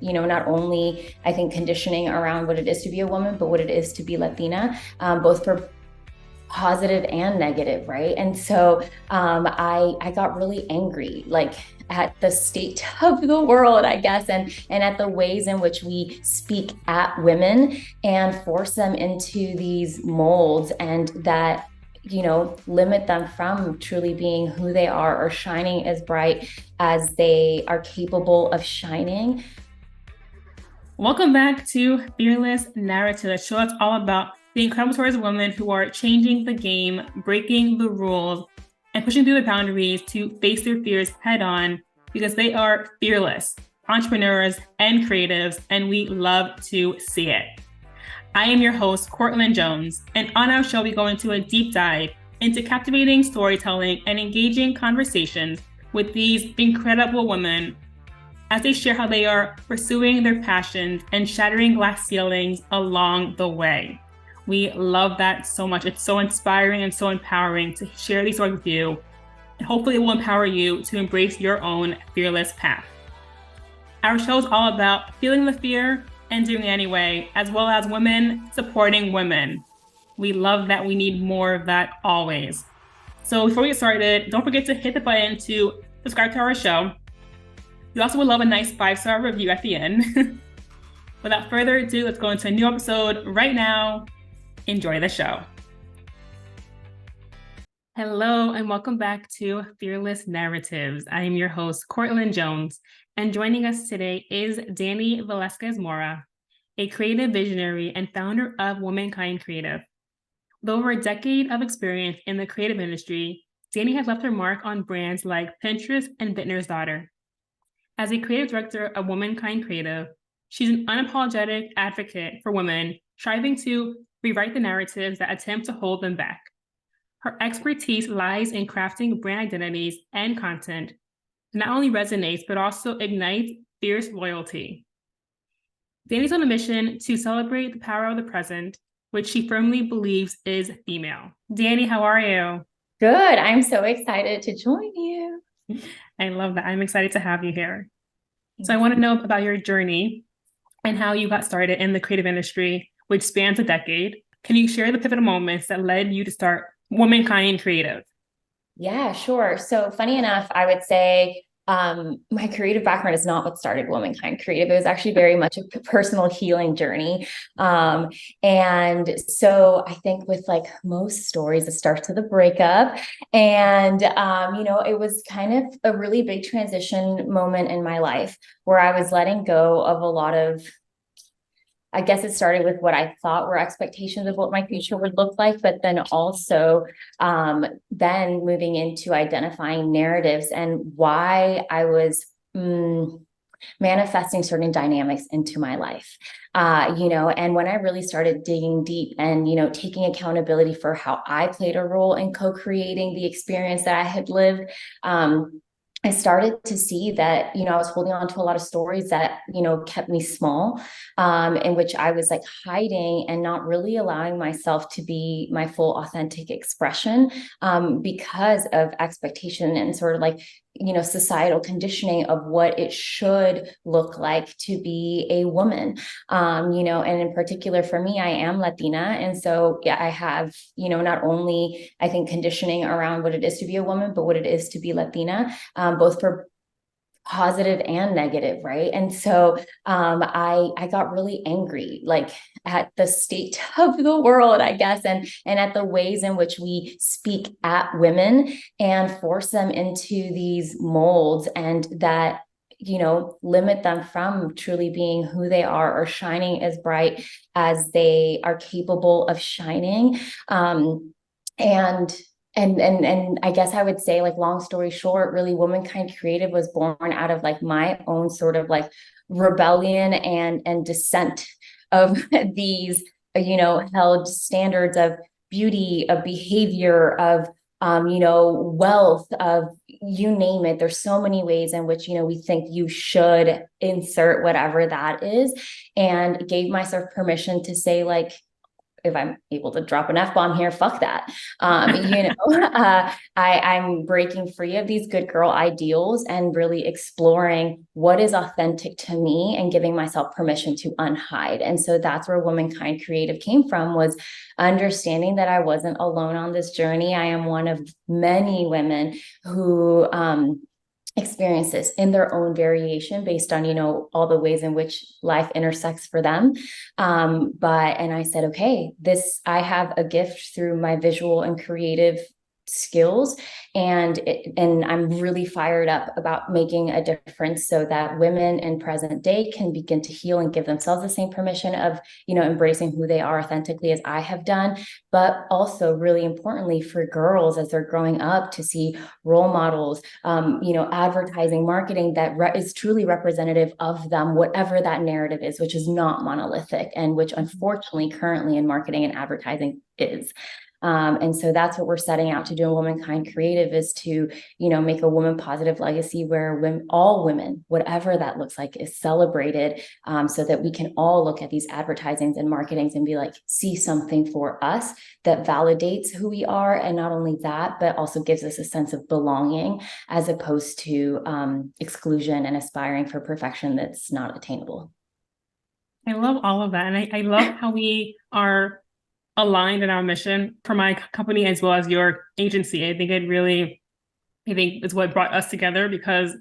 not only, I think, conditioning around what it is to be a woman, but what it is to be Latina, both for positive and negative, right? And so I got really angry, like at the state of the world, I guess, and at the ways in which we speak at women and force them into these molds, and that limit them from truly being who they are or shining as bright as they are capable of shining. Welcome back to Fearless Narrative, a show that's all about the incredible stories of women who are changing the game, breaking the rules, and pushing through the boundaries to face their fears head on because they are fearless entrepreneurs and creatives, and we love to see it. I am your host, Courtlyn Jones, and on our show, we go into a deep dive into captivating storytelling and engaging conversations with these incredible women as they share how they are pursuing their passions and shattering glass ceilings along the way. We love that so much. It's so inspiring and so empowering to share these stories with you. And hopefully it will empower you to embrace your own fearless path. Our show is all about feeling the fear and doing it anyway, as well as women supporting women. We love that. We need more of that always. So before we get started, don't forget to hit the button to subscribe to our show. We also would love a nice 5-star review at the end. Without further ado, let's go into a new episode right now. Enjoy the show. Hello, and welcome back to Fearless Narratives. I am your host, Courtlyn Jones, and joining us today is Danni Velasquez-Mora, a creative visionary and founder of Womankind Creative. With over a decade of experience in the creative industry, Danni has left her mark on brands like Pinterest and Vintner's Daughter. As a creative director of Womankind Creative, she's an unapologetic advocate for women, striving to rewrite the narratives that attempt to hold them back. Her expertise lies in crafting brand identities and content that not only resonates, but also ignites fierce loyalty. Danni's on a mission to celebrate the power of the present, which she firmly believes is female. Danni, how are you? Good. I'm so excited to join you. I love that. I'm excited to have you here. So I want to know about your journey and how you got started in the creative industry, which spans a decade. Can you share the pivotal moments that led you to start Womankind Creative? Yeah, sure. So funny enough, I would say my creative background is not what started Womankind Creative. It was actually very much a personal healing journey. And so I think with like most stories, it starts with a breakup. And, it was kind of a really big transition moment in my life where I was letting go of a lot of, I guess it started with what I thought were expectations of what my future would look like, but then also then moving into identifying narratives and why I was manifesting certain dynamics into my life. And when I really started digging deep and, taking accountability for how I played a role in co-creating the experience that I had lived, I started to see that, I was holding on to a lot of stories that, kept me small, in which I was like hiding and not really allowing myself to be my full authentic expression, because of expectation and sort of like, societal conditioning of what it should look like to be a woman. And in particular for me, I am Latina. And so yeah, I have, not only, I think, conditioning around what it is to be a woman, but what it is to be Latina, both for positive and negative, right? And so I got really angry, like at the state of the world, I guess, and at the ways in which we speak at women and force them into these molds, and that limit them from truly being who they are or shining as bright as they are capable of shining. And I guess I would say, like, long story short, really Womankind Creative was born out of like my own sort of like rebellion and dissent of these, held standards of beauty, of behavior, of wealth, of you name it. There's so many ways in which, we think you should insert whatever that is, and gave myself permission to say, like, if I'm able to drop an F-bomb here, fuck that. I'm breaking free of these good girl ideals and really exploring what is authentic to me and giving myself permission to unhide. And so that's where Womankind Creative came from, was understanding that I wasn't alone on this journey. I am one of many women who experience this in their own variation based on, all the ways in which life intersects for them. And I said, okay, I have a gift through my visual and creative skills, and I'm really fired up about making a difference so that women in present day can begin to heal and give themselves the same permission of, embracing who they are authentically as I have done, but also really importantly for girls as they're growing up to see role models, advertising, marketing that is truly representative of them, whatever that narrative is, which is not monolithic, and which unfortunately currently in marketing and advertising is. And so that's what we're setting out to do in Womankind Creative, is to, make a woman positive legacy where all women, whatever that looks like, is celebrated, so that we can all look at these advertisings and marketings and be like, see something for us that validates who we are. And not only that, but also gives us a sense of belonging, as opposed to exclusion and aspiring for perfection that's not attainable. I love all of that. And I love how we are aligned in our mission for my company as well as your agency. I think it's what brought us together, because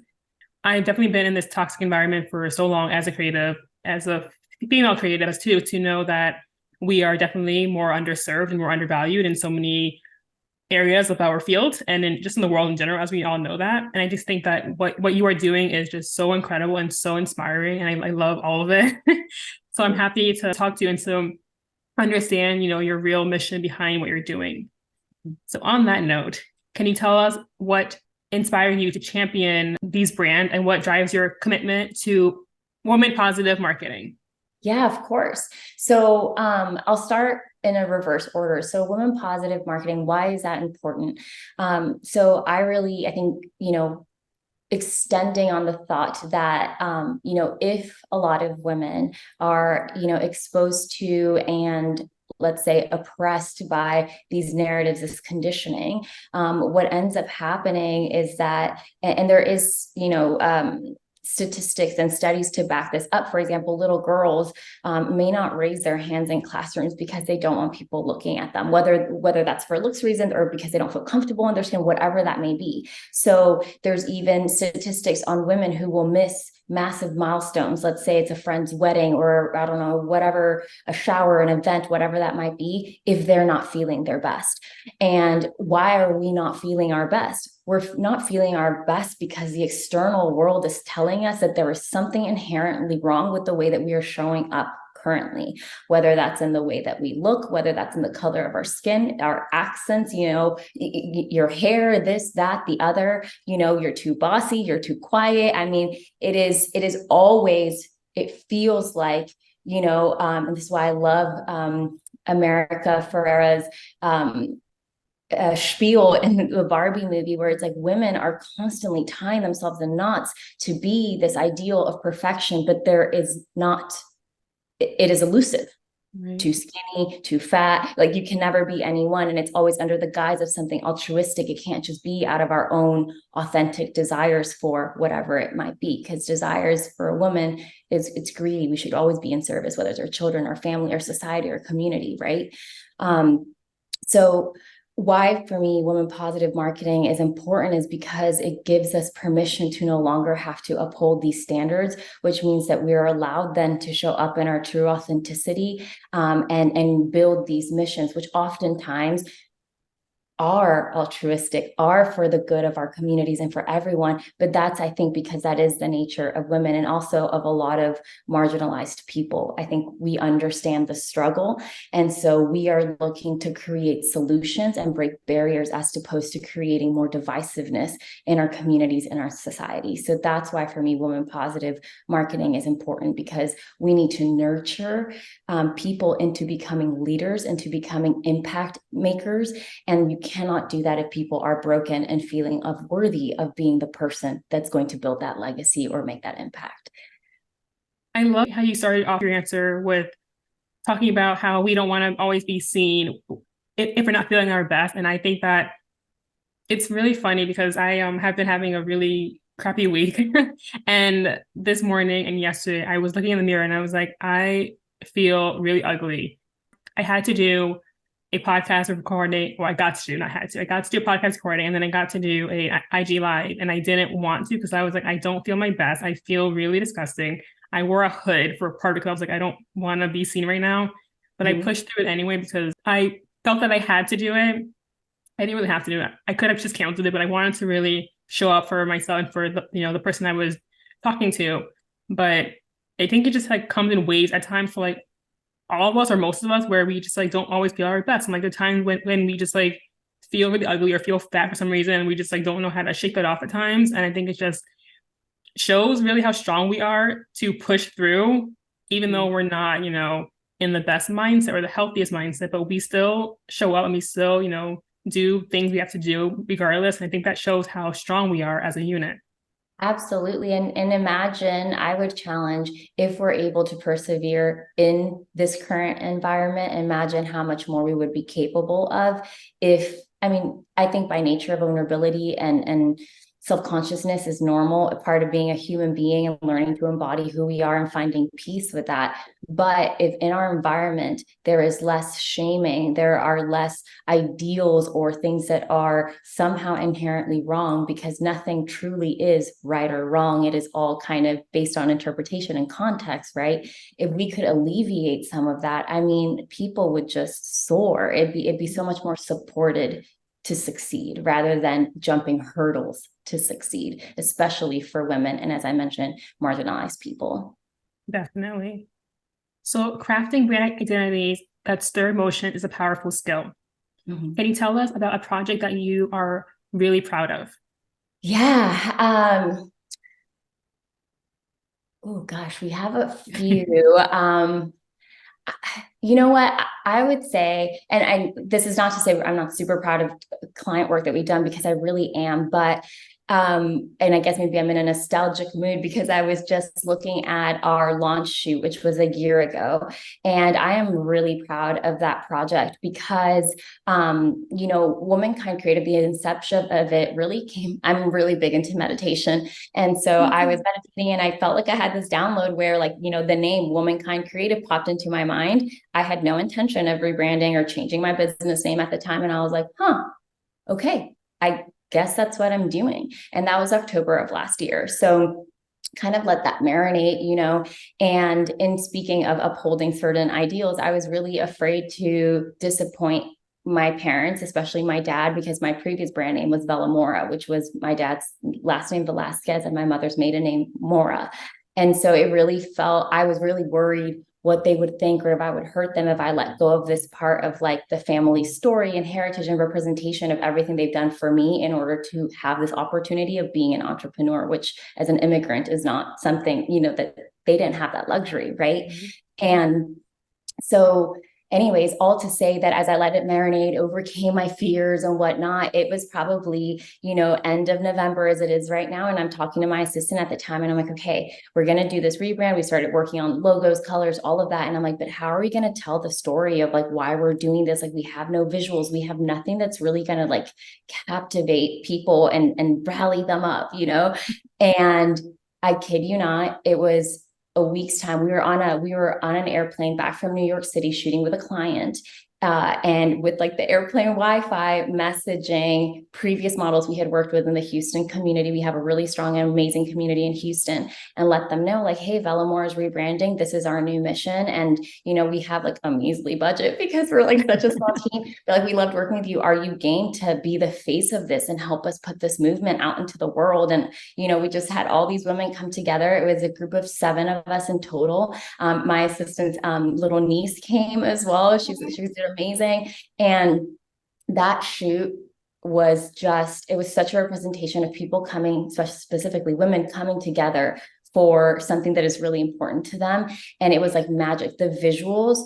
I've definitely been in this toxic environment for so long as a creative, as a female creative too, to know that we are definitely more underserved and more undervalued in so many areas of our field and just in the world in general, as we all know that. And I just think that what you are doing is just so incredible and so inspiring. And I love all of it. So I'm happy to talk to you and so understand, your real mission behind what you're doing. So on that note, can you tell us what inspired you to champion these brands and what drives your commitment to woman positive marketing? Yeah, of course. So I'll start in a reverse order. So women positive marketing, why is that important? So I think, extending on the thought that, if a lot of women are, exposed to and let's say oppressed by these narratives, this conditioning, what ends up happening is that, and there is, statistics and studies to back this up. For example, little girls may not raise their hands in classrooms because they don't want people looking at them, whether that's for looks reasons or because they don't feel comfortable in their skin, whatever that may be. So there's even statistics on women who will miss massive milestones. Let's say it's a friend's wedding, or I don't know, whatever, a shower, an event, whatever that might be, if they're not feeling their best. And why are we not feeling our best? We're not feeling our best because the external world is telling us that there is something inherently wrong with the way that we are showing up currently, whether that's in the way that we look, whether that's in the color of our skin, our accents, your hair, this, that, the other, you're too bossy, you're too quiet. I mean, it is always, it feels like, and this is why I love America Ferrera's spiel in the Barbie movie, where it's like women are constantly tying themselves in knots to be this ideal of perfection, but there is not, it is elusive. Right. Too skinny, too fat, like you can never be anyone. And it's always under the guise of something altruistic. It can't just be out of our own authentic desires for whatever it might be, because desires for a woman it's greedy. We should always be in service, whether it's our children, our family, our society, our community, right? So why for me women positive marketing is important is because it gives us permission to no longer have to uphold these standards, which means that we are allowed then to show up in our true authenticity, and build these missions, which oftentimes are altruistic, are for the good of our communities and for everyone. But that's, I think, because that is the nature of women and also of a lot of marginalized people. I think we understand the struggle. And so we are looking to create solutions and break barriers as opposed to creating more divisiveness in our communities and our society. So that's why for me, women positive marketing is important, because we need to nurture people into becoming leaders, into becoming impact makers. And you cannot do that if people are broken and feeling unworthy of being the person that's going to build that legacy or make that impact. I love how you started off your answer with talking about how we don't want to always be seen if we're not feeling our best. And I think that it's really funny because I have been having a really crappy week. And this morning and yesterday, I was looking in the mirror and I was like, I feel really ugly. I had to do a podcast recording. Well, I got to do, not had to. I got to do a podcast recording, and then I got to do a IG live, and I didn't want to because I was like, I don't feel my best. I feel really disgusting. I wore a hood for a part because I was like, I don't want to be seen right now, but I pushed through it anyway because I felt that I had to do it. I didn't really have to do it. I could have just canceled it, but I wanted to really show up for myself and for the person I was talking to. But I think it just like comes in waves at times for like all of us or most of us where we just like don't always feel our best. And like the times when we just like feel really ugly or feel fat for some reason, and we just like don't know how to shake that off at times. And I think it just shows really how strong we are to push through, even though we're not, in the best mindset or the healthiest mindset, but we still show up and we still, do things we have to do regardless. And I think that shows how strong we are as a unit. Absolutely. And imagine, I would challenge, if we're able to persevere in this current environment, imagine how much more we would be capable of I think by nature of vulnerability and self-consciousness is normal, a part of being a human being and learning to embody who we are and finding peace with that. But if in our environment, there is less shaming, there are less ideals or things that are somehow inherently wrong, because nothing truly is right or wrong. It is all kind of based on interpretation and context, right? If we could alleviate some of that, people would just soar. It'd be so much more supported to succeed rather than jumping hurdles to succeed, especially for women. And as I mentioned, marginalized people. Definitely. So crafting brand identities that stir emotion is a powerful skill. Can you tell us about a project that you are really proud of? Yeah. Oh gosh, we have a few. You know what? I would say, this is not to say I'm not super proud of client work that we've done, because I really am, but and I guess maybe I'm in a nostalgic mood because I was just looking at our launch shoot, which was a year ago. And I am really proud of that project because, Womankind Creative, the inception of it really came, I'm really big into meditation. And so I was meditating and I felt like I had this download where the name Womankind Creative popped into my mind. I had no intention of rebranding or changing my business name at the time. And I was like, okay, I guess that's what I'm doing. And that was October of last year. So kind of let that marinate, and in speaking of upholding certain ideals, I was really afraid to disappoint my parents, especially my dad, because my previous brand name was Velasquez-Mora, which was my dad's last name, Velasquez, and my mother's maiden name, Mora. And so it really I was really worried what they would think, or if I would hurt them if I let go of this part of like the family story and heritage and representation of everything they've done for me in order to have this opportunity of being an entrepreneur, which as an immigrant is not something, that they didn't have that luxury, right? And so anyways, all to say that as I let it marinate, overcame my fears and whatnot, it was probably, end of November as it is right now. And I'm talking to my assistant at the time and I'm like, okay, we're going to do this rebrand. We started working on logos, colors, all of that. And I'm like, but how are we going to tell the story of like why we're doing this? Like we have no visuals. We have nothing that's really going to like captivate people and rally them up, And I kid you not, it was a week's time. We were on an airplane back from New York City shooting with a client. And with like the airplane Wi-Fi messaging previous models we had worked with in the Houston community. We have a really strong and amazing community in Houston, and let them know like, hey, Velasquez-Mora is rebranding. This is our new mission. And, we have like a measly budget because we're like such a small team. But like, we loved working with you. Are you game to be the face of this and help us put this movement out into the world? And, we just had all these women come together. It was a group of 7 of us in total. My assistant's little niece came as well. She was amazing. And that shoot was it was such a representation of people coming, specifically women coming together for something that is really important to them. And it was like magic. The visuals,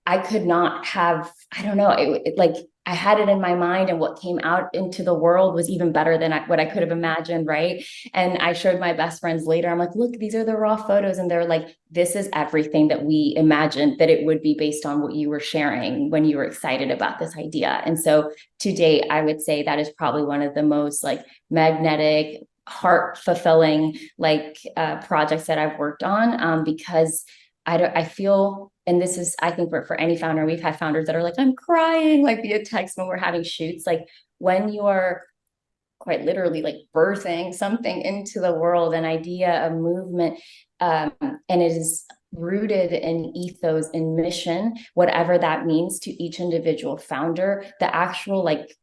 I could not have, I don't know, I had it in my mind, and what came out into the world was even better than what I could have imagined, right? And I showed my best friends later. I'm like, look, these are the raw photos. And they're like, this is everything that we imagined that it would be based on what you were sharing when you were excited about this idea. And so to date, I would say that is probably one of the most like magnetic, heart fulfilling projects that I've worked on, because I feel, and this is, I think for any founder, we've had founders that are like, I'm crying, like via text when we're having shoots, like when you are quite literally like birthing something into the world, an idea, a movement, and it is rooted in ethos and mission, whatever that means to each individual founder, the actual like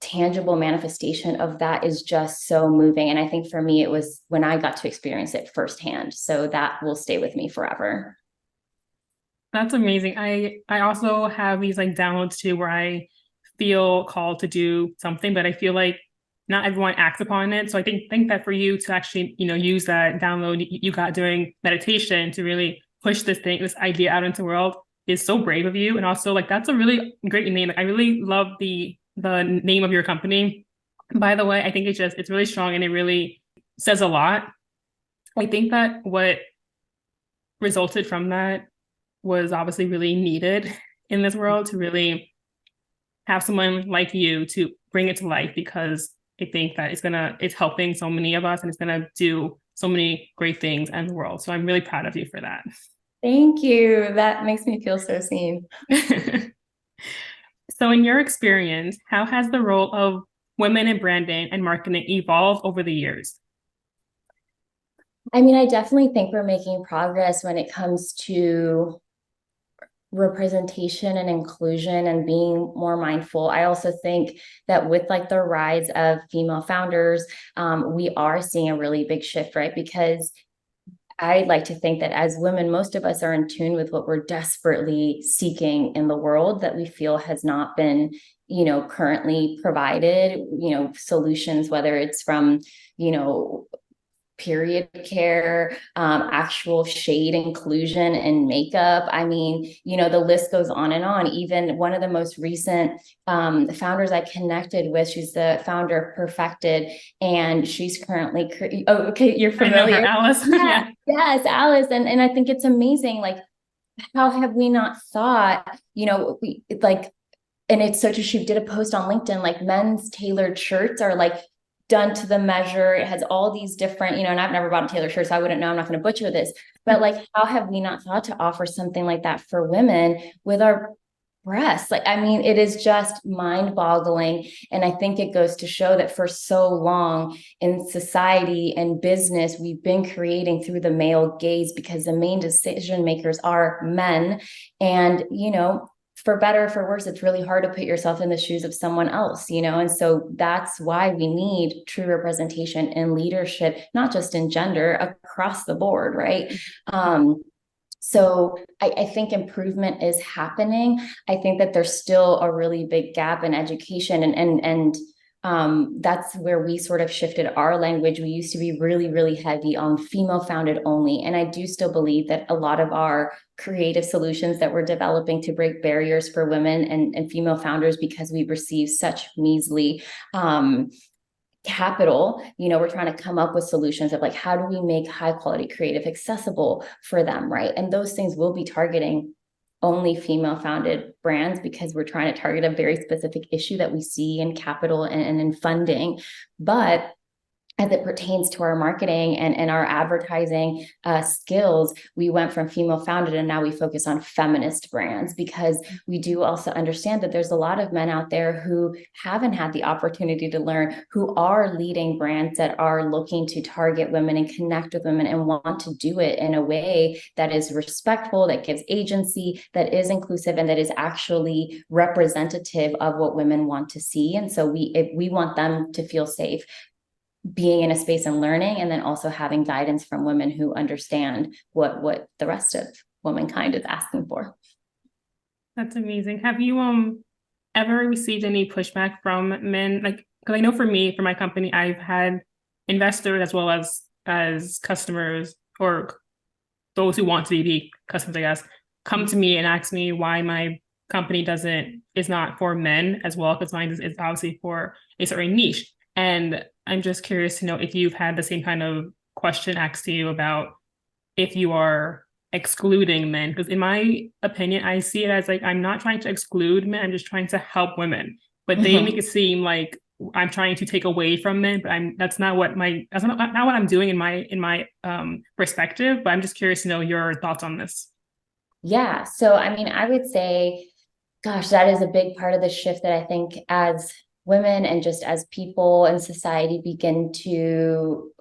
tangible manifestation of that is just so moving. And I think for me, it was when I got to experience it firsthand. So that will stay with me forever. That's amazing. I also have these like downloads too where I feel called to do something, but I feel like not everyone acts upon it. So I think that for you to actually, use that download you got during meditation to really push this idea out into the world is so brave of you. And also like that's a really great name. Like, I really love the name of your company. By the way, I think it's really strong and it really says a lot. I think that what resulted from that was obviously really needed in this world to really have someone like you to bring it to life, because I think that it's helping so many of us and it's gonna do so many great things in the world. So I'm really proud of you for that. Thank you. That makes me feel so seen. So in your experience, how has the role of women in branding and marketing evolved over the years? I mean, I definitely think we're making progress when it comes to representation and inclusion and being more mindful. I also think that with like the rise of female founders, we are seeing a really big shift, right? Because I like to think that as women, most of us are in tune with what we're desperately seeking in the world that we feel has not been, currently provided, solutions, whether it's from, period care, actual shade inclusion and makeup. I mean, the list goes on and on. Even one of the most recent founders I connected with, she's the founder of Perfected, and she's currently, oh, okay, you're familiar. I know her, Alice. Yeah, yes, Alice. And I think it's amazing. Like, how have we not thought, we like, and it's so true. She did a post on LinkedIn, like men's tailored shirts are like done to the measure. It has all these different, and I've never bought a tailored shirt, so I wouldn't know. I'm not going to butcher this, but like, how have we not thought to offer something like that for women with our breasts? Like, I mean, it is just mind boggling. And I think it goes to show that for so long in society and business, we've been creating through the male gaze because the main decision makers are men. And, for better or for worse, it's really hard to put yourself in the shoes of someone else, and so that's why we need true representation in leadership, not just in gender, across the board, right? So I think improvement is happening. I think that there's still a really big gap in education, and that's where we sort of shifted our language. We used to be really, really heavy on female founded only. And I do still believe that a lot of our creative solutions that we're developing to break barriers for women and female founders, because we've received such measly capital, we're trying to come up with solutions of like, how do we make high quality creative accessible for them, right? And those things will be targeting only female founded brands because we're trying to target a very specific issue that we see in capital and in funding. But as it pertains to our marketing and our advertising skills, we went from female founded and now we focus on feminist brands, because we do also understand that there's a lot of men out there who haven't had the opportunity to learn, who are leading brands that are looking to target women and connect with women and want to do it in a way that is respectful, that gives agency, that is inclusive, and that is actually representative of what women want to see. And so we want them to feel safe being in a space and learning, and then also having guidance from women who understand what the rest of womankind is asking for. That's amazing. Have you ever received any pushback from men? Like, because I know for me, for my company, I've had investors as well as customers, or those who want to be customers, I guess, come to me and ask me why my company is not for men as well, because mine is obviously for a certain niche. And I'm just curious to know if you've had the same kind of question asked to you about if you are excluding men. Because in my opinion, I see it as like, I'm not trying to exclude men, I'm just trying to help women. But they make it seem like I'm trying to take away from men, but that's not what I'm doing in my perspective. But I'm just curious to know your thoughts on this. Yeah. So, I mean, I would say, gosh, that is a big part of the shift that I think as women and just as people in society begin to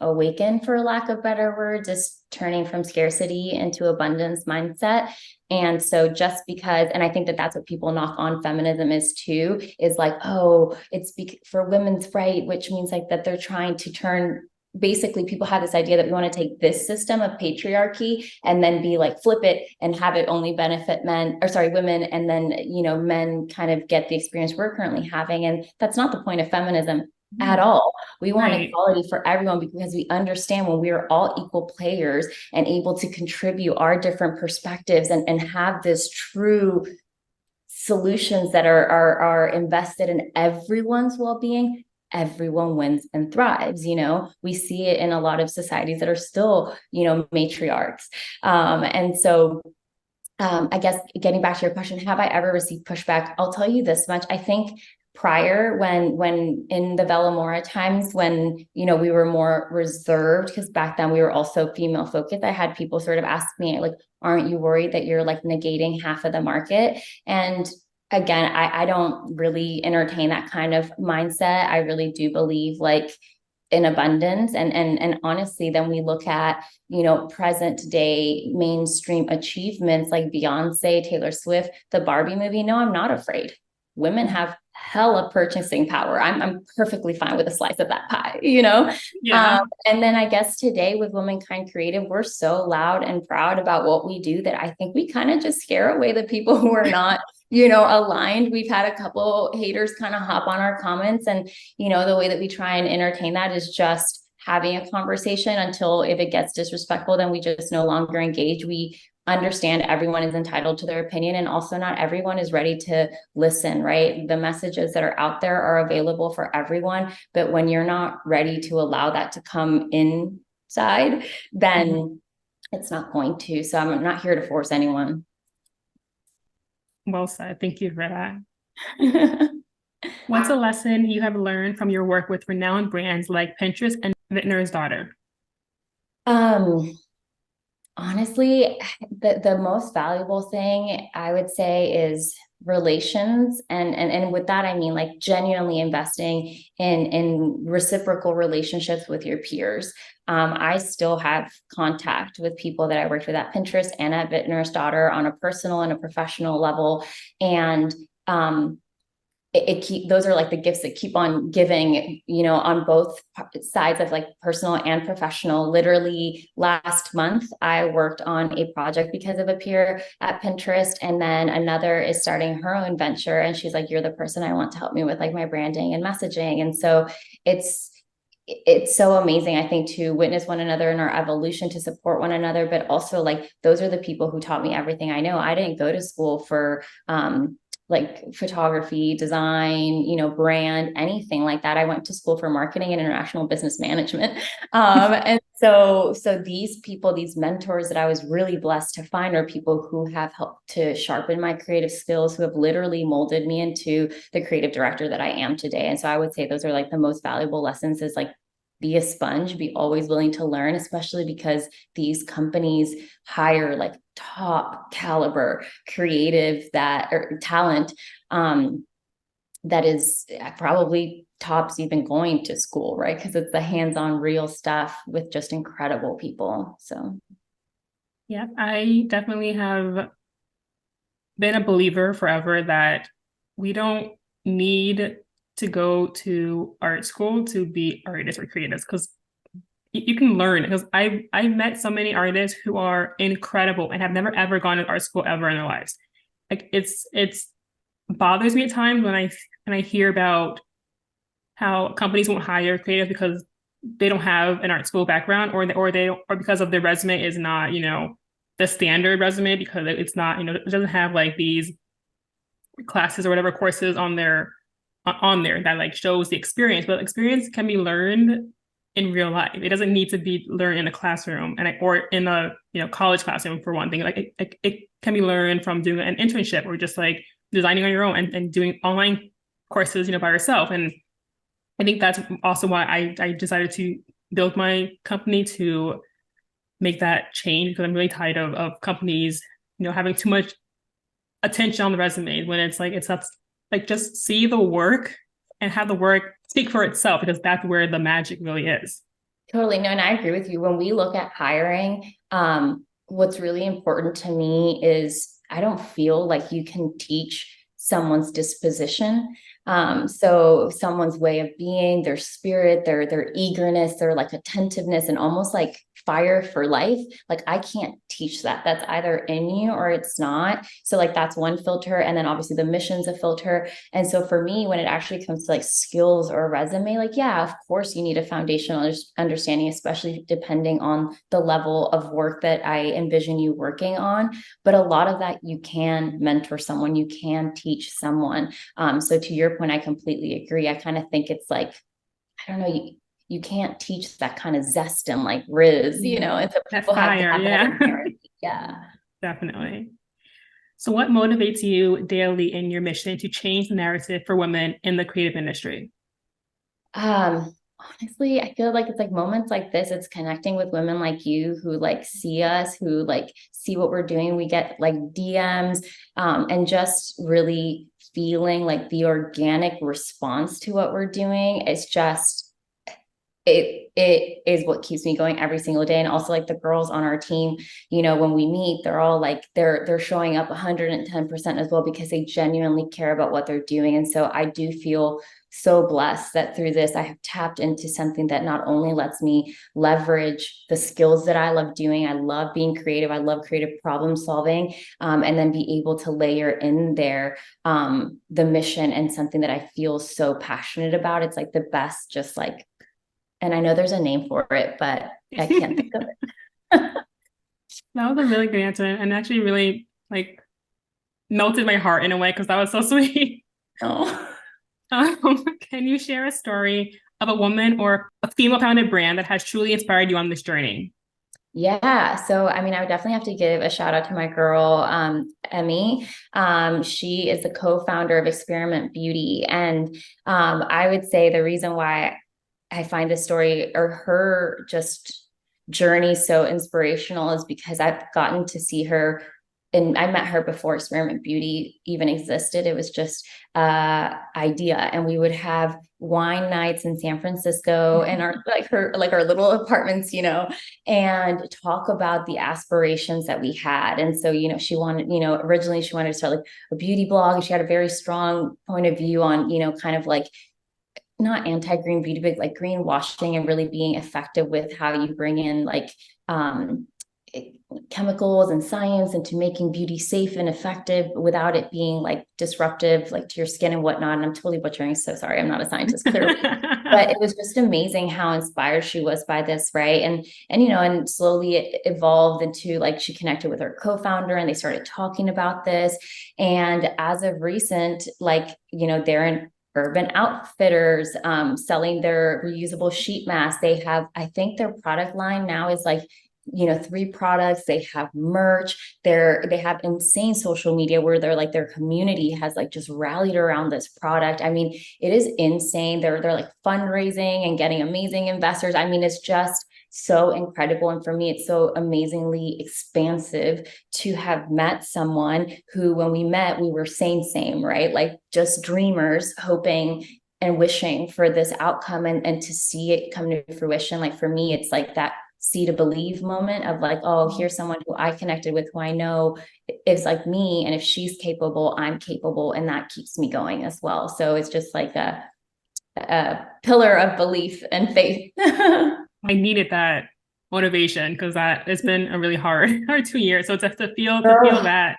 awaken, for lack of better words, is turning from scarcity into abundance mindset. And so just because, and I think that that's what people knock on feminism is too, is like, oh, it's for women's right, which means like that they're trying to turn, basically people have this idea that we want to take this system of patriarchy and then be like flip it and have it only benefit men, or sorry, women, and then men kind of get the experience we're currently having. And that's not the point of feminism at all. We want equality for everyone, because we understand when we are all equal players and able to contribute our different perspectives and have this true solutions that are invested in everyone's well-being, everyone wins and thrives. We see it in a lot of societies that are still matriarchs. And so I guess getting back to your question, have I ever received pushback? I'll tell you this much. I think prior, when in the Velasquez-Mora times, when we were more reserved, because back then we were also female focused, I had people sort of ask me like, aren't you worried that you're like negating half of the market? And again, I don't really entertain that kind of mindset. I really do believe like in abundance, and honestly, then we look at present day mainstream achievements like Beyonce, Taylor Swift, the Barbie movie. No, I'm not afraid. Women have hella purchasing power. I'm perfectly fine with a slice of that pie, Yeah. And then I guess today with Womankind Creative, we're so loud and proud about what we do that I think we kind of just scare away the people who are not aligned. We've had a couple haters kind of hop on our comments, and the way that we try and entertain that is just having a conversation until, if it gets disrespectful, then we just no longer engage. We understand everyone is entitled to their opinion, and also not everyone is ready to listen, right? The messages that are out there are available for everyone, but when you're not ready to allow that to come inside, then it's not going to. So I'm not here to force anyone. Well said. Thank you for that. What's a lesson you have learned from your work with renowned brands like Pinterest and Vintner's Daughter? Honestly, the most valuable thing I would say is relations, and with that I mean like genuinely investing in reciprocal relationships with your peers. I still have contact with people that I worked with at Pinterest and at Vintner's Daughter on a personal and a professional level, and those are like the gifts that keep on giving, on both sides of like personal and professional. Literally last month, I worked on a project because of a peer at Pinterest. And then another is starting her own venture. And she's like, you're the person I want to help me with like my branding and messaging. And so it's so amazing, I think, to witness one another in our evolution, to support one another, but also like, those are the people who taught me everything I know. I didn't go to school for, like photography, design, brand, anything like that. I went to school for marketing and international business management. And so these people, these mentors that I was really blessed to find, are people who have helped to sharpen my creative skills, who have literally molded me into the creative director that I am today. And so I would say those are like the most valuable lessons, is like, be a sponge, be always willing to learn, especially because these companies hire like top caliber creative or talent that is probably tops even going to school, right? Because it's the hands-on real stuff with just incredible people. So yeah, I definitely have been a believer forever that we don't need to go to art school to be artists or creatives, because you can learn. Because I met so many artists who are incredible and have never ever gone to art school ever in their lives. Like it's bothers me at times when I hear about how companies won't hire creatives because they don't have an art school background, or because of their resume is not the standard resume, because it's not it doesn't have like these classes or whatever courses on there that like shows the experience, but experience can be learned in real life. It doesn't need to be learned in a classroom or in a college classroom for one thing. Like it can be learned from doing an internship or just like designing on your own and doing online courses by yourself. And I think that's also why I decided to build my company, to make that change, because I'm really tired of companies having too much attention on the resume when it's not like, just see the work and have the work speak for itself, because that's where the magic really is. Totally. No, and I agree with you. When we look at hiring, what's really important to me is I don't feel like you can teach someone's disposition. So someone's way of being, their spirit, their eagerness, their like attentiveness, and almost like fire for life. Like I can't teach that. That's either in you or it's not. So like that's one filter. And then obviously the mission's a filter. And so for me, when it actually comes to like skills or a resume, like, yeah, of course you need a foundational understanding, especially depending on the level of work that I envision you working on. But a lot of that you can mentor someone, you can teach someone. So to your point, I completely agree. I kind of think it's like, I don't know, you can't teach that kind of zest and like riz, and so people have to have that inherent. Yeah. Definitely. So what motivates you daily in your mission to change the narrative for women in the creative industry? Honestly, I feel like it's like moments like this, it's connecting with women like you who like see us, who like see what we're doing. We get like DMs, and just really feeling like the organic response to what we're doing. It's just it is what keeps me going every single day. And also like the girls on our team, when we meet, they're all like they're showing up 110% as well, because they genuinely care about what they're doing. And so I do feel so blessed that through this I have tapped into something that not only lets me leverage the skills that I love doing. I love being creative, I love creative problem solving, and then be able to layer in there the mission and something that I feel so passionate about. It's like the best, just like, and I know there's a name for it, but I can't think of it. That was a really good answer, and actually really like melted my heart in a way, because that was so sweet. Oh. Can you share a story of a woman or a female founded brand that has truly inspired you on this journey? Yeah. So, I mean, I would definitely have to give a shout out to my girl, Emmy. She is the co-founder of Experiment Beauty. And I would say the reason why I find this story or her just journey so inspirational is because I've gotten to see her, and I met her before Experiment Beauty even existed. It was just idea, and we would have wine nights in San Francisco and our little apartments, and talk about the aspirations that we had. And so, she wanted, originally she wanted to start like a beauty blog, and she had a very strong point of view on, kind of like not anti-green beauty, but like greenwashing, and really being effective with how you bring in like chemicals and science into making beauty safe and effective without it being like disruptive, like to your skin and whatnot. And I'm totally butchering, so sorry, I'm not a scientist clearly. But it was just amazing how inspired she was by this, right? And and slowly it evolved into like she connected with her co-founder and they started talking about this. And as of recent, like, they're in Urban Outfitters, selling their reusable sheet masks. They have, I think their product line now is like 3 products. They have merch. They have insane social media where they're like their community has like just rallied around this product. I mean, it is insane. They're like fundraising and getting amazing investors. I mean, it's just so incredible. And for me, it's so amazingly expansive to have met someone who, when we met, we were same, right? Like just dreamers hoping and wishing for this outcome, and to see it come to fruition. Like for me, it's like that see to believe moment of like, oh, here's someone who I connected with, who I know is like me. And if she's capable, I'm capable. And that keeps me going as well. So it's just like a pillar of belief and faith. I needed that motivation, because that it's been a really hard 2 years. So to feel that.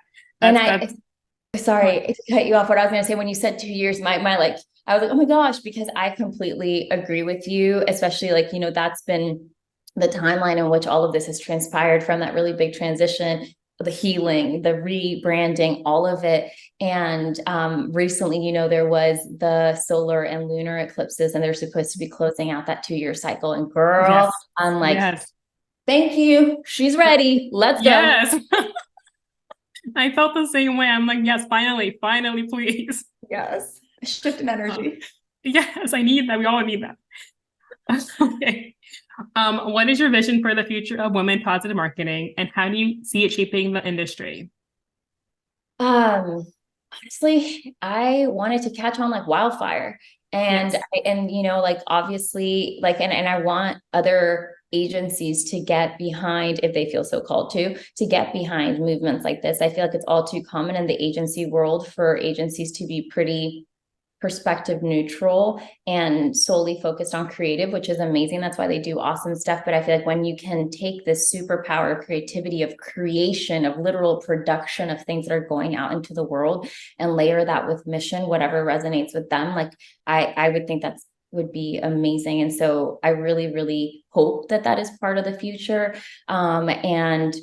Sorry to cut you off. What I was going to say, when you said 2 years, my like, I was like, oh my gosh, because I completely agree with you, especially like, that's been the timeline in which all of this has transpired from that really big transition. the healing, the rebranding, all of it. And recently, there was the solar and lunar eclipses, and they're supposed to be closing out that 2-year cycle. And girl, Yes. I'm like, Yes. thank you. She's ready. Let's go. Yes. I felt the same way. I'm like, yes, finally, please. Yes. Shift in energy. Yes, I need that. We all need that. Okay. What is your vision for the future of women positive marketing, and how do you see it shaping the industry? Honestly, I wanted to catch on like wildfire. And Yes. like obviously, like and I want other agencies to get behind, if they feel so called to get behind movements like this. I feel like it's all too common in the agency world for agencies to be pretty perspective neutral and solely focused on creative, which is amazing. That's why they do awesome stuff. But I feel like when you can take this superpower of creativity, of creation, of literal production of things that are going out into the world, and layer that with mission, whatever resonates with them, like I would think that's would be amazing. And so I really, really hope that that is part of the future. And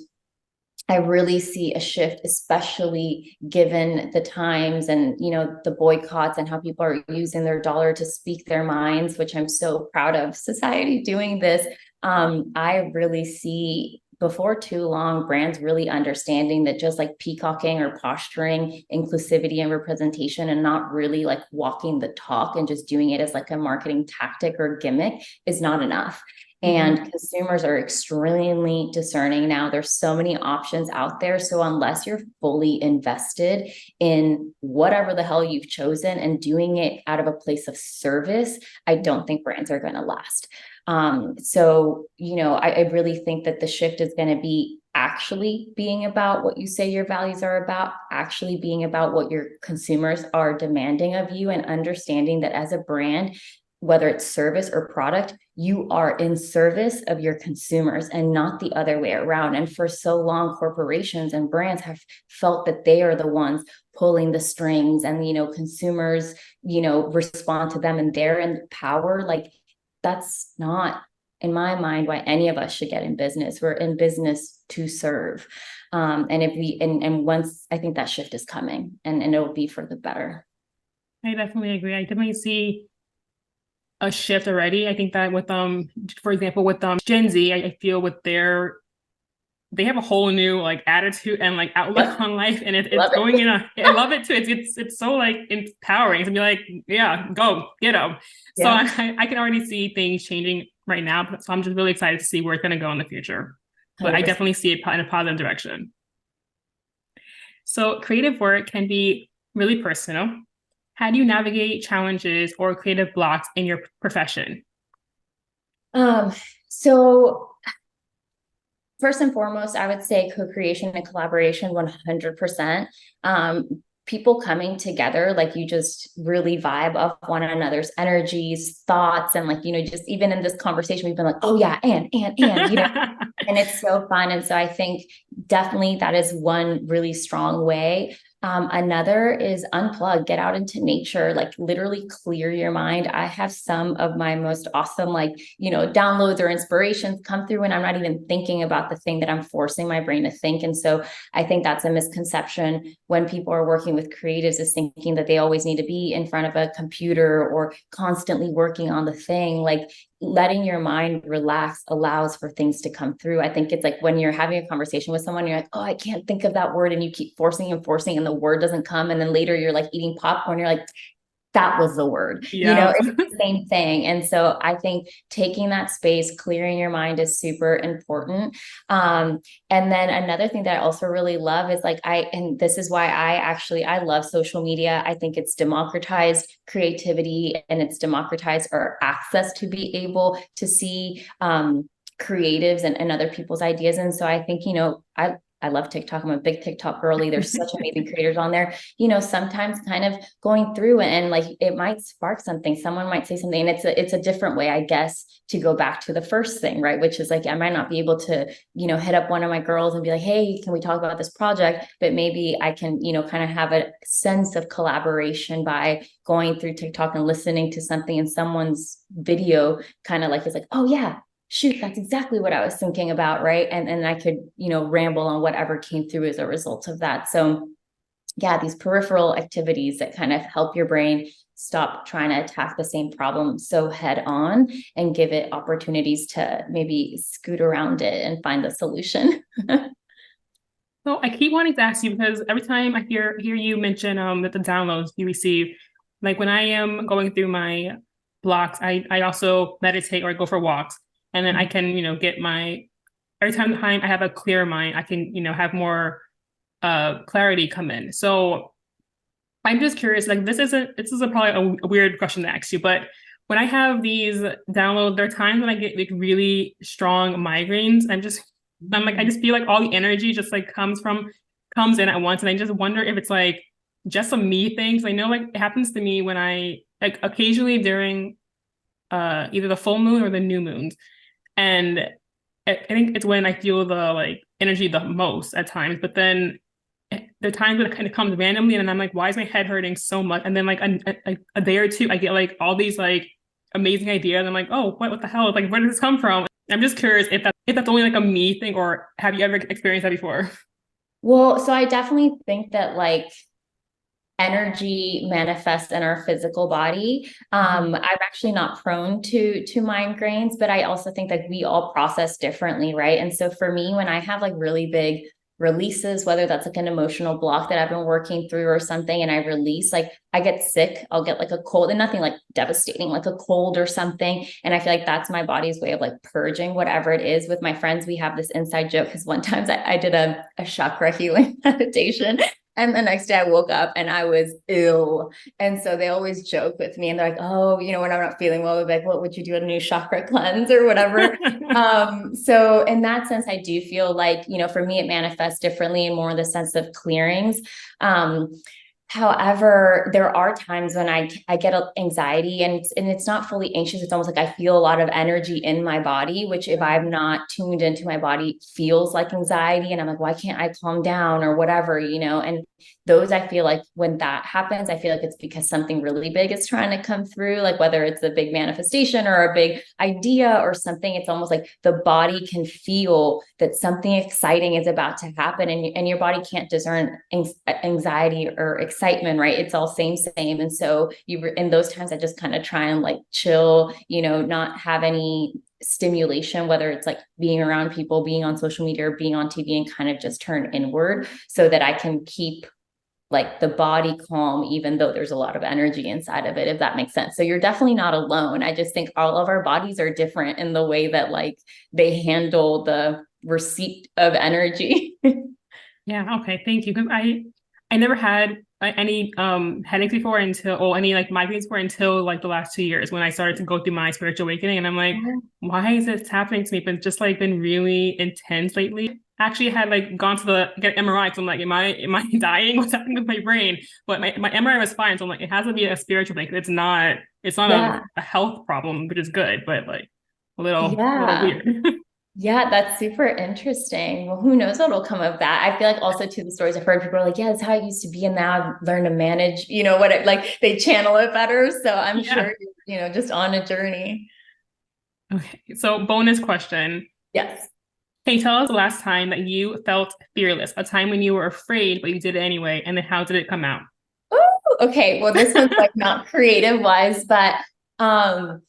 I really see a shift, especially given the times and, the boycotts and how people are using their dollar to speak their minds, which I'm so proud of society doing this. I really see before too long, brands really understanding that just like peacocking or posturing, inclusivity and representation, and not really like walking the talk and just doing it as like a marketing tactic or gimmick is not enough. And consumers are extremely discerning now. There's so many options out there. So unless you're fully invested in whatever the hell you've chosen and doing it out of a place of service, I don't think brands are going to last. So, I really think that the shift is going to be actually being about what you say your values are about, actually being about what your consumers are demanding of you, and understanding that as a brand, whether it's service or product, you are in service of your consumers and not the other way around. And for so long, corporations and brands have felt that they are the ones pulling the strings, and, consumers, respond to them and they're in power. Like, that's not, in my mind, why any of us should get in business. We're in business to serve. And if we, and once, I think that shift is coming, and it'll be for the better. I definitely agree. I definitely see a shift already. I think that with for example, with Gen Z, I feel with they have a whole new like attitude and like outlook on life, and it's going in I love it too. It's so like empowering to be like, yeah, go get them. Yeah. So I can already see things changing right now. So I'm just really excited to see where it's going to go in the future. But 100%. I definitely see it in a positive direction. So creative work can be really personal. How do you navigate challenges or creative blocks in your profession? So first and foremost, I would say co-creation and collaboration 100%. People coming together, like you just really vibe off one another's energies, thoughts, and like, just even in this conversation, we've been like, oh yeah, and, and it's so fun. And so I think definitely that is one really strong way. Another is unplug, get out into nature, like literally clear your mind. I have some of my most awesome, like, downloads or inspirations come through when I'm not even thinking about the thing that I'm forcing my brain to think. And so I think that's a misconception when people are working with creatives, is thinking that they always need to be in front of a computer or constantly working on the thing. Like, letting your mind relax allows for things to come through. I think it's like when you're having a conversation with someone, you're like, oh, I can't think of that word. And you keep forcing and forcing, and the word doesn't come. And then later you're like eating popcorn. You're like, that was the word. Yeah. It's the same thing. And so I think taking that space, clearing your mind is super important. And then another thing that I also really love is like, and this is why I love social media. I think it's democratized creativity, and it's democratized our access to be able to see creatives and other people's ideas. And so I think, I love TikTok. I'm a big TikTok girly. There's such amazing creators on there. Sometimes kind of going through and like it might spark something. Someone might say something, and it's a different way, I guess, to go back to the first thing, right? Which is like, I might not be able to, hit up one of my girls and be like, hey, can we talk about this project? But maybe I can, kind of have a sense of collaboration by going through TikTok and listening to something in someone's video, kind of like, it's like, oh yeah, shoot, that's exactly what I was thinking about, right? And I could, ramble on whatever came through as a result of that. So yeah, these peripheral activities that kind of help your brain stop trying to attack the same problem so head on and give it opportunities to maybe scoot around it and find the solution. So I keep wanting to ask you because every time I hear you mention that the downloads you receive, like when I am going through my blocks, I also meditate or go for walks, and then I can get my every time I have a clear mind, I can have more clarity come in. So I'm just curious, like this is probably a weird question to ask you, but when I have these downloads, there are times when I get like really strong migraines. I'm like, I just feel like all the energy just like comes in at once. And I just wonder if it's like just a me thing. So I know like it happens to me when I like occasionally during either the full moon or the new moons. And I think it's when I feel the like energy the most at times. But then there are times when it kind of comes randomly and I'm like, why is my head hurting so much? And then like a day or two, I get like all these like amazing ideas. I'm like, oh, what the hell? Like, where does this come from? I'm just curious if that's only like a me thing, or have you ever experienced that before? Well, so I definitely think that like energy manifests in our physical body. I'm actually not prone to migraines, but I also think that we all process differently, right? And so for me, when I have like really big releases, whether that's like an emotional block that I've been working through or something, and I release, like I get sick, I'll get like a cold, and nothing like devastating, like a cold or something. And I feel like that's my body's way of like purging whatever it is. With my friends, we have this inside joke because one time I did a chakra healing meditation. And the next day I woke up and I was ill. And so they always joke with me and they're like, oh, when I'm not feeling well, they're like, what would you do, a new chakra cleanse or whatever? So in that sense, I do feel like, for me, it manifests differently and more in the sense of clearings. However, there are times when I get anxiety and it's not fully anxious. It's almost like I feel a lot of energy in my body, which if I'm not tuned into my body feels like anxiety. And I'm like, why can't I calm down or whatever, and those, I feel like when that happens, I feel like it's because something really big is trying to come through, like whether it's a big manifestation or a big idea or something. It's almost like the body can feel that something exciting is about to happen, and your body can't discern anxiety or excitement, right? It's all same. And so in those times, I just kind of try and like chill, not have any stimulation, whether it's like being around people, being on social media, or being on TV, and kind of just turn inward so that I can keep like the body calm, even though there's a lot of energy inside of it, if that makes sense. So you're definitely not alone. I just think all of our bodies are different in the way that like they handle the receipt of energy. Yeah, okay, thank you. Because I never had any headaches before until or any like migraines before until like the last 2 years when I started to go through my spiritual awakening. And I'm like, why is this happening to me? But it's just like been really intense lately. Actually had like gone to the get MRI because I'm like, am I dying? What's happening with my brain? But my MRI was fine. So I'm like, it has to be a spiritual thing. It's not Yeah. a health problem, which is good, but like a little Yeah. weird. Yeah, that's super interesting. Well, who knows what'll come of that? I feel like also too, the stories I've heard, people are like, yeah, that's how I used to be. And now I've learned to manage, what it like they channel it better. So I'm Yeah. sure, just on a journey. Okay. So bonus question. Yes. Can you tell us the last time that you felt fearless? A time when you were afraid, but you did it anyway, and then how did it come out? Oh, okay. Well, this one's like not creative wise, but um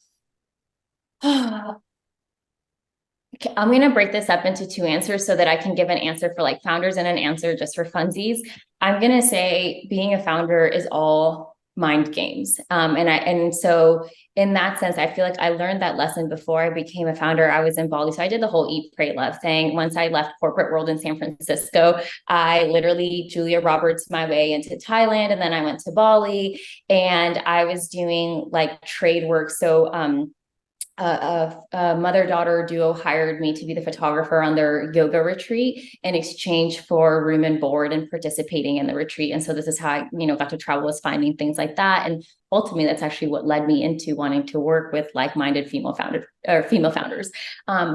I'm going to break this up into two answers so that I can give an answer for like founders and an answer just for funsies. I'm going to say being a founder is all mind games. And so in that sense, I feel like I learned that lesson before I became a founder. I was in Bali. So I did the whole eat, pray, love thing. Once I left corporate world in San Francisco, I literally Julia Roberts my way into Thailand. And then I went to Bali and I was doing like trade work. So, a mother-daughter duo hired me to be the photographer on their yoga retreat in exchange for room and board and participating in the retreat. And so this is how I, got to travel, was finding things like that. And ultimately, that's actually what led me into wanting to work with like-minded female founders. I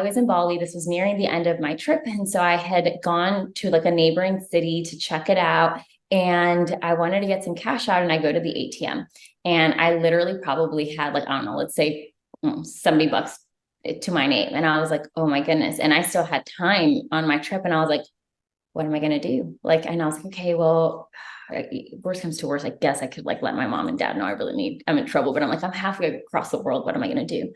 was in Bali. This was nearing the end of my trip. And so I had gone to like a neighboring city to check it out. And I wanted to get some cash out, and I go to the ATM. And I literally probably had like, I don't know, let's say $70 to my name. And I was like, oh my goodness. And I still had time on my trip. And I was like, what am I going to do? Like, and I was like, okay, well, worst comes to worst, I guess I could like let my mom and dad know I'm in trouble, but I'm like, I'm halfway across the world. What am I going to do?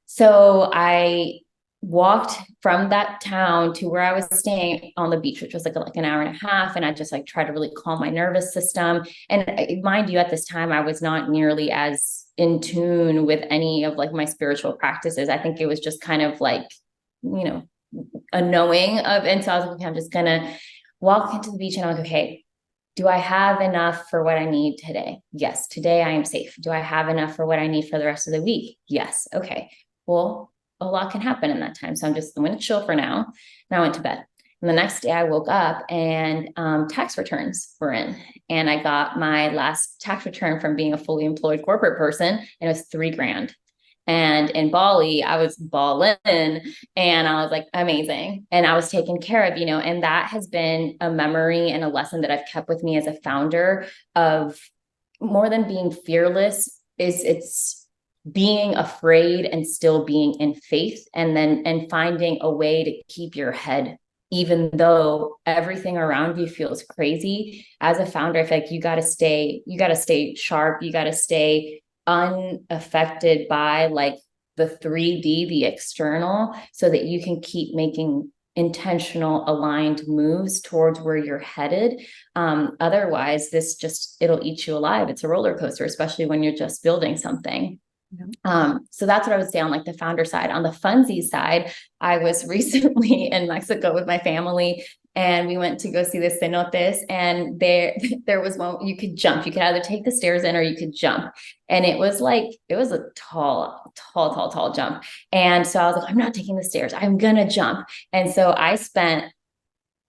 So I walked from that town to where I was staying on the beach, which was like an hour and a half. And I just like tried to really calm my nervous system. And mind you, at this time, I was not nearly as in tune with any of like my spiritual practices. I think it was just kind of like, you know, a knowing of, and so I was like, okay, I'm just gonna walk into the beach and I'm like, okay, do I have enough for what I need today? Yes. Today I am safe. Do I have enough for what I need for the rest of the week? Yes. Okay. Well, a lot can happen in that time. So I'm going to chill for now. And I went to bed. And the next day I woke up and tax returns were in. And I got my last tax return from being a fully employed corporate person. And it was $3,000. And in Bali, I was balling and I was like, amazing. And I was taken care of, and that has been a memory and a lesson that I've kept with me as a founder of more than being fearless it's being afraid and still being in faith and finding a way to keep your head, even though everything around you feels crazy. As a founder, I feel like you got to stay sharp. You got to stay unaffected by like the 3D, the external, so that you can keep making intentional aligned moves towards where you're headed. Otherwise it'll eat you alive. It's a roller coaster, especially when you're just building something. So that's what I would say on like the founder side. On the funsies side, I was recently in Mexico with my family and we went to go see the cenotes, and there was one you could jump. You could either take the stairs in or you could jump. And it was a tall jump. And so I was like, I'm not taking the stairs. I'm going to jump. And so I spent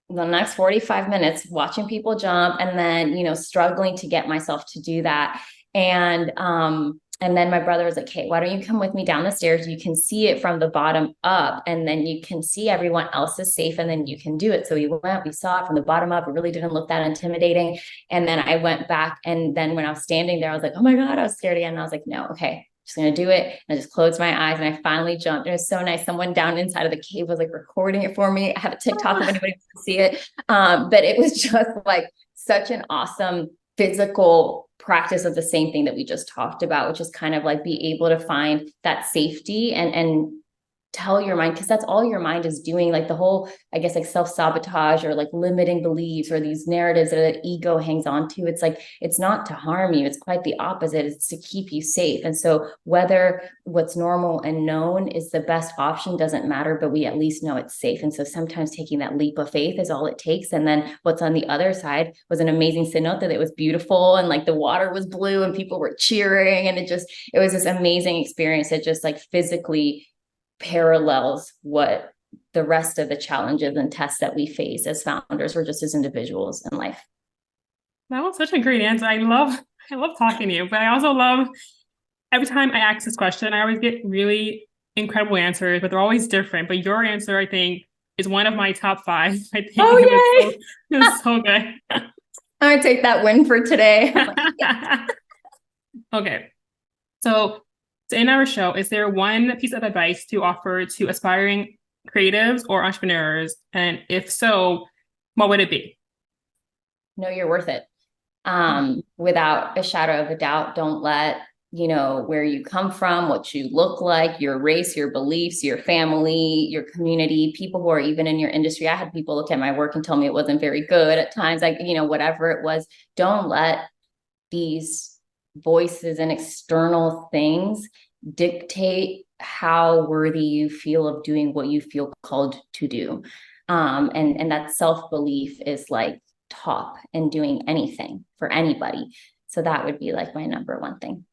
the next 45 minutes watching people jump and then, struggling to get myself to do that. And then my brother was like, hey, why don't you come with me down the stairs? You can see it from the bottom up and then you can see everyone else is safe and then you can do it. So we saw it from the bottom up. It really didn't look that intimidating. And then I went back. And then when I was standing there, I was like, oh my God, I was scared again. And I was like, no, okay, just going to do it. And I just closed my eyes and I finally jumped. It was so nice. Someone down inside of the cave was like recording it for me. I have a TikTok if anybody wants to see it. But it was just like such an awesome physical practice of the same thing that we just talked about, which is kind of like be able to find that safety and tell your mind, because that's all your mind is doing, like the whole, I guess, like self-sabotage or like limiting beliefs or these narratives that the ego hangs on to. It's like, it's not to harm you. It's quite the opposite. It's to keep you safe. And so whether what's normal and known is the best option doesn't matter, but we at least know it's safe. And so sometimes taking that leap of faith is all it takes. And then what's on the other side was an amazing cenote that was beautiful. And like the water was blue and people were cheering. And it was this amazing experience that just like physically parallels what the rest of the challenges and tests that we face as founders or just as individuals in life. That was such a great answer. I love talking to you, but I also love every time I ask this question, I always get really incredible answers, but they're always different. But your answer, I think, is one of my top 5. I think it was so good. I'm gonna take that win for today. Okay. So in our show, is there one piece of advice to offer to aspiring creatives or entrepreneurs? And if so, what would it be? Know you're worth it. Without a shadow of a doubt, don't let, where you come from, what you look like, your race, your beliefs, your family, your community, people who are even in your industry. I had people look at my work and tell me it wasn't very good at times, like, whatever it was. Don't let these voices and external things dictate how worthy you feel of doing what you feel called to do. And that self-belief is like top in doing anything for anybody. So that would be like my number one thing.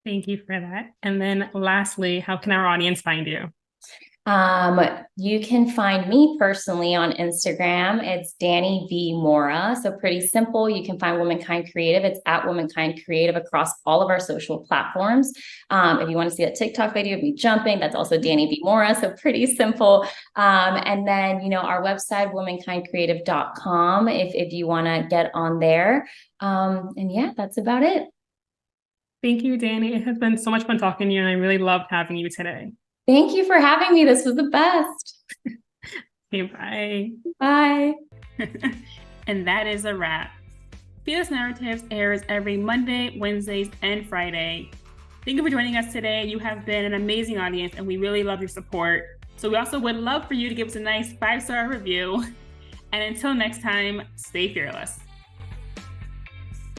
Thank you for that. And then lastly, how can our audience find you? You can find me personally on Instagram. It's Danni V Mora. So pretty simple. You can find Womankind Creative. It's at Womankind Creative across all of our social platforms. If you want to see that TikTok video of me jumping, that's also Danni V Mora. So pretty simple. And then, our website, womankindcreative.com, if you want to get on there. And yeah, that's about it. Thank you, Danni. It has been so much fun talking to you, and I really loved having you today. Thank you for having me. This was the best. Okay, bye. Bye. And that is a wrap. Fearless Narratives airs every Monday, Wednesdays, and Friday. Thank you for joining us today. You have been an amazing audience, and we really love your support. So we also would love for you to give us a nice 5-star review. And until next time, stay fearless.